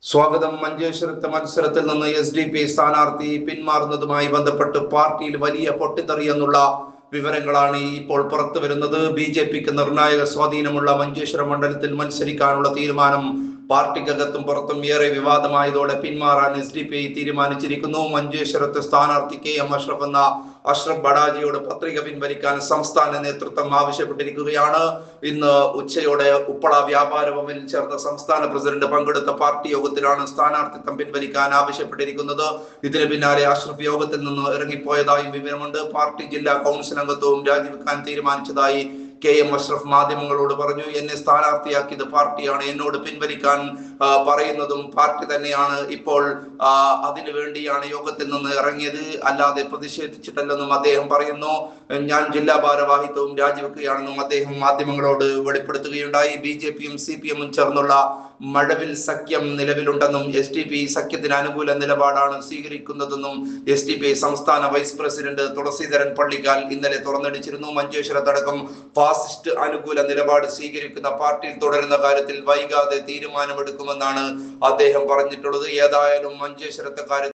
സ്വാഗതം. മഞ്ചേശ്വരത്തെ മത്സരത്തിൽ നിന്ന് SDP സ്ഥാനാർത്ഥി പിന്മാറുന്നതുമായി ബന്ധപ്പെട്ട് പാർട്ടിയിൽ വലിയ പൊട്ടിത്തെറി എന്നുള്ള വിവരങ്ങളാണ് ഇപ്പോൾ പുറത്തു വരുന്നത്. BJPക്ക് നിർണായക സ്വാധീനമുള്ള മഞ്ചേശ്വരം മണ്ഡലത്തിൽ മത്സരിക്കാനുള്ള തീരുമാനം പാർട്ടിക്കകത്തും പുറത്തും ഏറെ വിവാദമായതോടെ പിന്മാറാൻ SDP തീരുമാനിച്ചിരിക്കുന്നു. മഞ്ചേശ്വരത്തെ സ്ഥാനാർത്ഥി KM അഷ്റഫ് എന്ന അഷ്റഫ് ബഡാജിയോട് പത്രിക പിൻവലിക്കാൻ സംസ്ഥാന നേതൃത്വം ആവശ്യപ്പെട്ടിരിക്കുകയാണ്. ഇന്ന് ഉച്ചയോടെ ഉപ്പള വ്യാപാര ഭവനിൽ ചേർന്ന സംസ്ഥാന പ്രസിഡന്റ് പങ്കെടുത്ത പാർട്ടി യോഗത്തിലാണ് സ്ഥാനാർത്ഥിത്വം പിൻവലിക്കാൻ ആവശ്യപ്പെട്ടിരിക്കുന്നത്. ഇതിന് പിന്നാലെ അഷ്റഫ് യോഗത്തിൽ നിന്ന് ഇറങ്ങിപ്പോയതായും വിവരമുണ്ട്. പാർട്ടി ജില്ലാ കൗൺസിൽ അംഗത്വവും രാജിവെക്കാൻ തീരുമാനിച്ചതായി KM അഷ്റഫ് മാധ്യമങ്ങളോട് പറഞ്ഞു. എന്നെ സ്ഥാനാർത്ഥിയാക്കിയത് പാർട്ടിയാണ്, എന്നോട് പിൻവലിക്കാൻ പറയുന്നതും പാർട്ടി തന്നെയാണ്. ഇപ്പോൾ അതിനു വേണ്ടിയാണ് യോഗത്തിൽ നിന്ന് ഇറങ്ങിയത്, അല്ലാതെ പ്രതിഷേധിച്ചിട്ടല്ലെന്നും അദ്ദേഹം പറയുന്നു. ഞാൻ ജില്ലാ ഭാരവാഹിത്വവും രാജിവെക്കുകയാണെന്നും അദ്ദേഹം മാധ്യമങ്ങളോട് വെളിപ്പെടുത്തുകയുണ്ടായി. BJPയും CPMും ചേർന്നുള്ള മഴവിൽ സഖ്യം നിലവിലുണ്ടെന്നും SDP സഖ്യത്തിന് അനുകൂല നിലപാടാണ് സ്വീകരിക്കുന്നതെന്നും SDP സംസ്ഥാന വൈസ് പ്രസിഡന്റ് തുളസീധരൻ പള്ളിക്കാൽ ഇന്നലെ തുറന്നടിച്ചിരുന്നു. മഞ്ചേശ്വരത്തടക്കം ഫാസിസ്റ്റ് അനുകൂല നിലപാട് സ്വീകരിക്കുന്ന പാർട്ടിയിൽ തുടരുന്ന കാര്യത്തിൽ വൈകാതെ തീരുമാനമെടുക്കുമെന്നാണ് അദ്ദേഹം പറഞ്ഞിട്ടുള്ളത്. ഏതായാലും മഞ്ചേശ്വരത്തെ കാര്യത്തിൽ